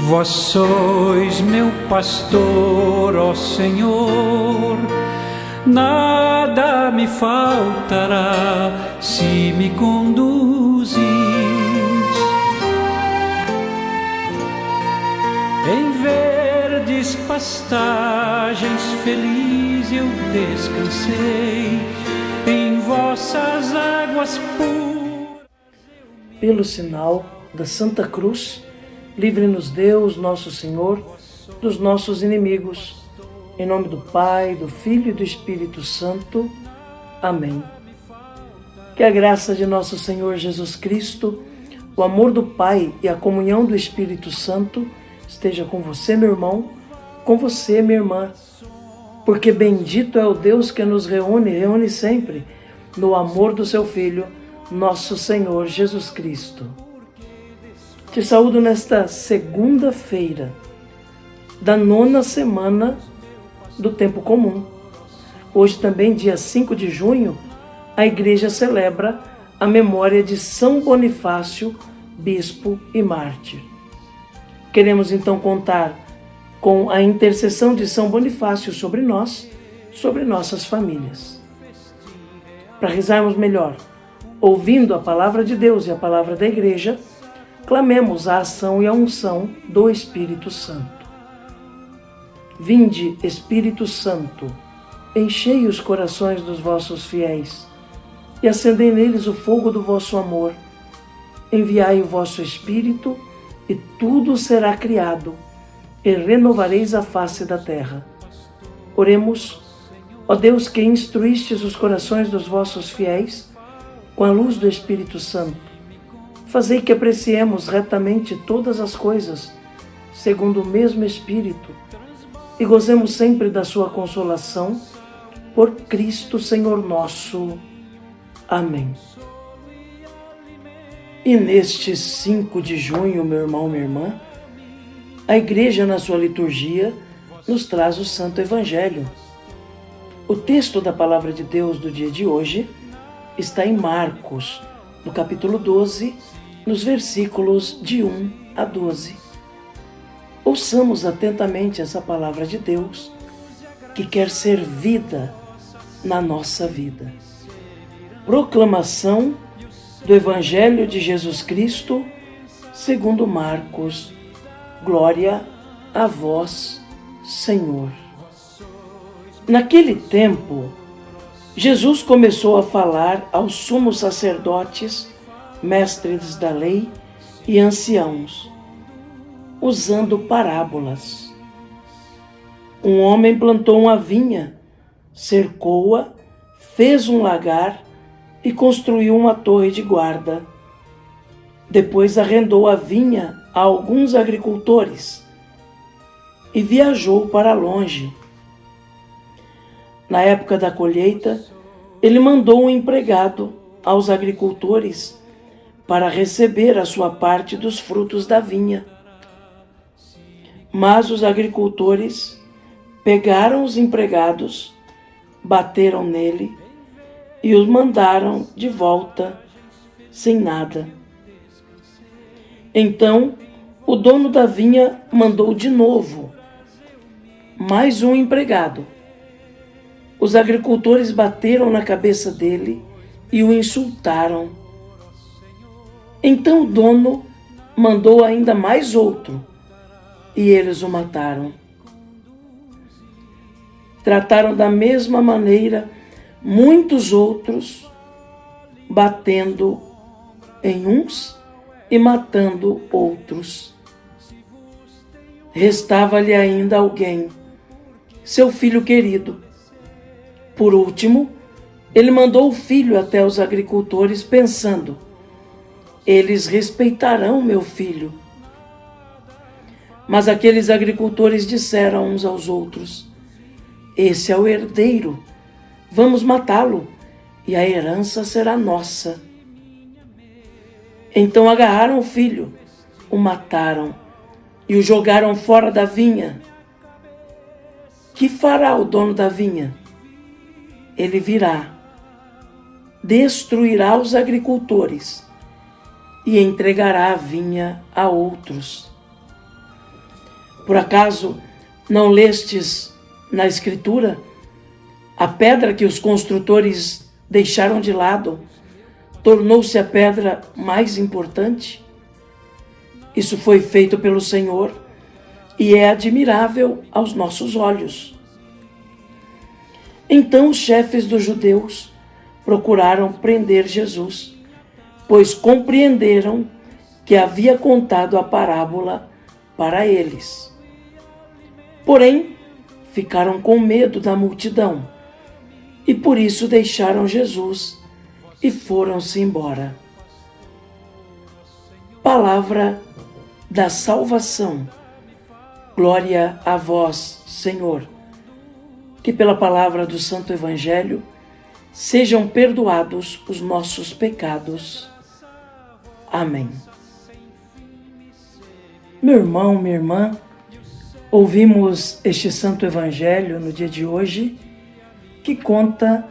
Vós sois meu pastor, ó Senhor, nada me faltará se me conduzis. Em verdes pastagens feliz eu descansei, em vossas águas puras. Pelo sinal da Santa Cruz, livre-nos Deus, nosso Senhor, dos nossos inimigos. Em nome do Pai, do Filho e do Espírito Santo. Amém. Que a graça de nosso Senhor Jesus Cristo, o amor do Pai e a comunhão do Espírito Santo esteja com você, meu irmão, com você, minha irmã. Porque bendito é o Deus que nos reúne sempre no amor do seu Filho, nosso Senhor Jesus Cristo. Te saúdo nesta segunda-feira da 9ª semana do tempo comum. Hoje também, dia 5 de junho, a Igreja celebra a memória de São Bonifácio, bispo e mártir. Queremos então contar com a intercessão de São Bonifácio sobre nós, sobre nossas famílias. Para rezarmos melhor, ouvindo a palavra de Deus e a palavra da Igreja, clamemos a ação e a unção do Espírito Santo. Vinde, Espírito Santo, enchei os corações dos vossos fiéis e acendei neles o fogo do vosso amor. Enviai o vosso Espírito e tudo será criado, e renovareis a face da terra. Oremos, ó Deus que instruístes os corações dos vossos fiéis com a luz do Espírito Santo. Fazei que apreciemos retamente todas as coisas, segundo o mesmo Espírito, e gozemos sempre da sua consolação, por Cristo Senhor nosso. Amém. E neste 5 de junho, meu irmão, minha irmã, a Igreja, na sua liturgia, nos traz o Santo Evangelho. O texto da Palavra de Deus do dia de hoje está em Marcos, no capítulo 12, nos versículos de 1 a 12. Ouçamos atentamente essa Palavra de Deus, que quer ser vida na nossa vida. Proclamação do Evangelho de Jesus Cristo, segundo Marcos. Glória a vós, Senhor. Naquele tempo, Jesus começou a falar aos sumos sacerdotes, mestres da lei e anciãos, usando parábolas. Um homem plantou uma vinha, cercou-a, fez um lagar e construiu uma torre de guarda. Depois arrendou a vinha a alguns agricultores e viajou para longe. Na época da colheita, ele mandou um empregado aos agricultores para receber a sua parte dos frutos da vinha. Mas os agricultores pegaram os empregados, bateram nele e os mandaram de volta sem nada. Então, o dono da vinha mandou de novo mais um empregado. Os agricultores bateram na cabeça dele e o insultaram. Então o dono mandou ainda mais outro e eles o mataram. Trataram da mesma maneira muitos outros, batendo em uns e matando outros. Restava-lhe ainda alguém, seu filho querido. Por último, ele mandou o filho até os agricultores, pensando: eles respeitarão meu filho. Mas aqueles agricultores disseram uns aos outros: esse é o herdeiro, vamos matá-lo, e a herança será nossa. Então agarraram o filho, o mataram e o jogaram fora da vinha. Que fará o dono da vinha? Ele virá, destruirá os agricultores e entregará a vinha a outros. Por acaso não lestes na Escritura a pedra que os construtores deixaram de lado tornou-se a pedra mais importante? Isso foi feito pelo Senhor e é admirável aos nossos olhos. Então os chefes dos judeus procuraram prender Jesus, pois compreenderam que havia contado a parábola para eles. Porém, ficaram com medo da multidão e por isso deixaram Jesus e foram-se embora. Palavra da salvação. Glória a vós, Senhor. Que pela palavra do Santo Evangelho sejam perdoados os nossos pecados. Amém. Meu irmão, minha irmã, ouvimos este Santo Evangelho no dia de hoje, que conta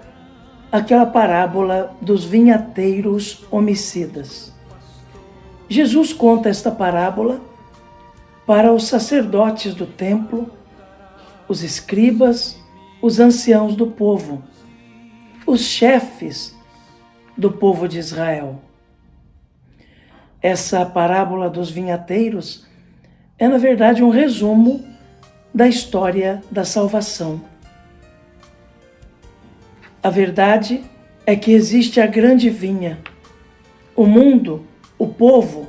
aquela parábola dos vinhateiros homicidas. Jesus conta esta parábola para os sacerdotes do templo, os escribas, os anciãos do povo, os chefes do povo de Israel. Essa parábola dos vinhateiros é, na verdade, um resumo da história da salvação. A verdade é que existe a grande vinha, o mundo, o povo.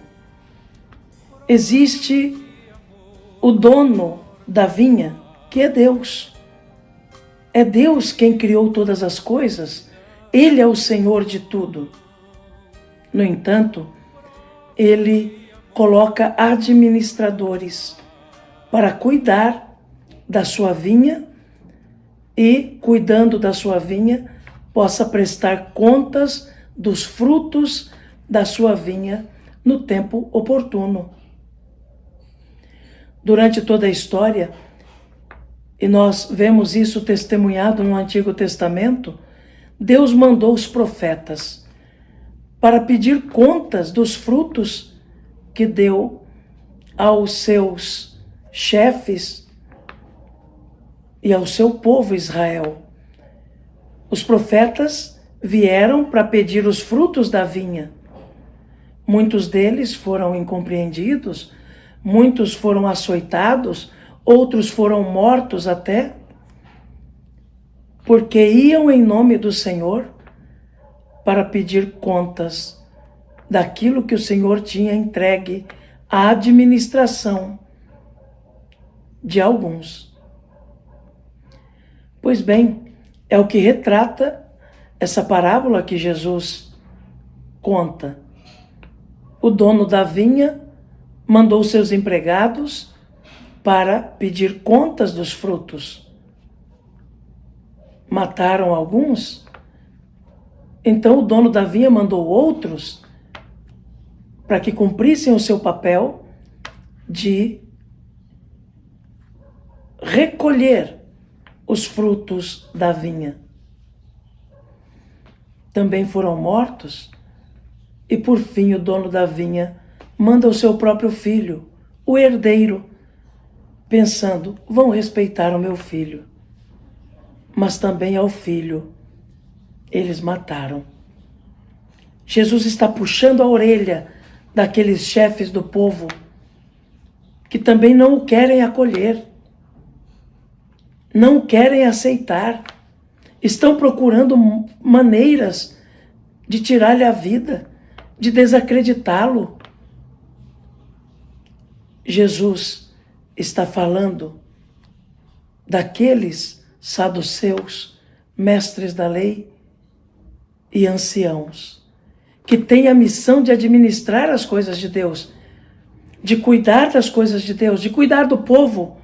Existe o dono da vinha, que é Deus. É Deus quem criou todas as coisas. Ele é o Senhor de tudo. No entanto, Ele coloca administradores para cuidar da sua vinha e, cuidando da sua vinha, possa prestar contas dos frutos da sua vinha no tempo oportuno. Durante toda a história, e nós vemos isso testemunhado no Antigo Testamento, Deus mandou os profetas para pedir contas dos frutos que deu aos seus chefes e ao seu povo Israel. Os profetas vieram para pedir os frutos da vinha. Muitos deles foram incompreendidos, muitos foram açoitados, outros foram mortos até, porque iam em nome do Senhor para pedir contas daquilo que o Senhor tinha entregue à administração de alguns. Pois bem, é o que retrata essa parábola que Jesus conta. O dono da vinha mandou seus empregados para pedir contas dos frutos. Mataram alguns, então o dono da vinha mandou outros para que cumprissem o seu papel de recolher os frutos da vinha. Também foram mortos, e por fim o dono da vinha manda o seu próprio filho, o herdeiro, pensando, vão respeitar o meu filho. Mas também ao filho eles mataram. Jesus está puxando a orelha daqueles chefes do povo que também não o querem acolher, não querem aceitar, estão procurando maneiras de tirar-lhe a vida, de desacreditá-lo. Jesus está falando daqueles saduceus, mestres da lei e anciãos, que têm a missão de administrar as coisas de Deus, de cuidar das coisas de Deus, de cuidar do povo,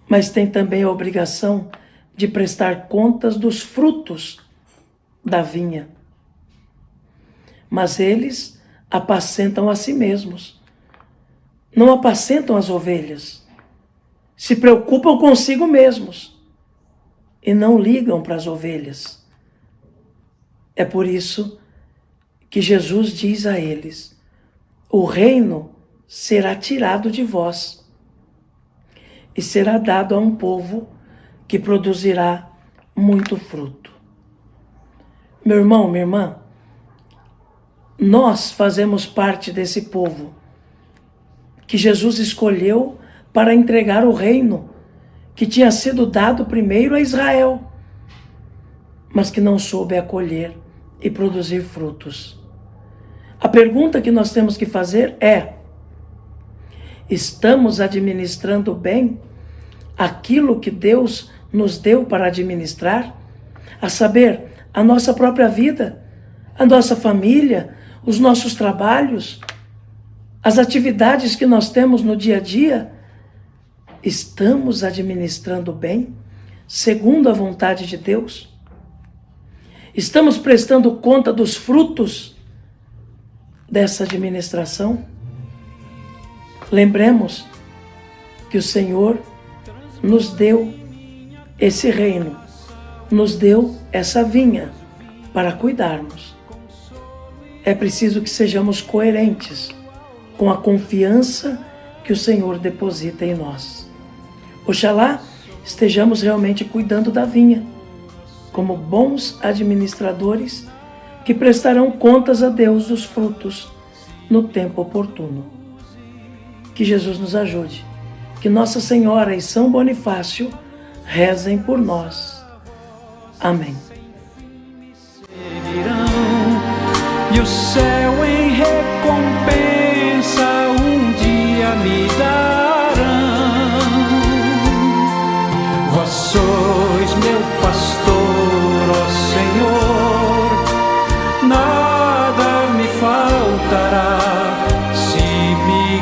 mas tem também a obrigação de prestar contas dos frutos da vinha. Mas eles apacentam a si mesmos, não apacentam as ovelhas, se preocupam consigo mesmos e não ligam para as ovelhas. É por isso que Jesus diz a eles: o reino será tirado de vós. e será dado a um povo que produzirá muito fruto. Meu irmão, minha irmã, nós fazemos parte desse povo que Jesus escolheu para entregar o reino que tinha sido dado primeiro a Israel, mas que não soube acolher e produzir frutos. A pergunta que nós temos que fazer é: estamos administrando bem aquilo que Deus nos deu para administrar? A saber, a nossa própria vida, a nossa família, os nossos trabalhos, as atividades que nós temos no dia a dia? Estamos administrando bem, segundo a vontade de Deus? Estamos prestando conta dos frutos dessa administração? Lembremos que o Senhor nos deu esse reino, nos deu essa vinha para cuidarmos. É preciso que sejamos coerentes com a confiança que o Senhor deposita em nós. Oxalá estejamos realmente cuidando da vinha, como bons administradores que prestarão contas a Deus dos frutos no tempo oportuno. Que Jesus nos ajude, que Nossa Senhora e São Bonifácio rezem por nós. Amém. E o céu em recompensa um dia me darão. Vós sois meu pastor, ó Senhor, nada me faltará se me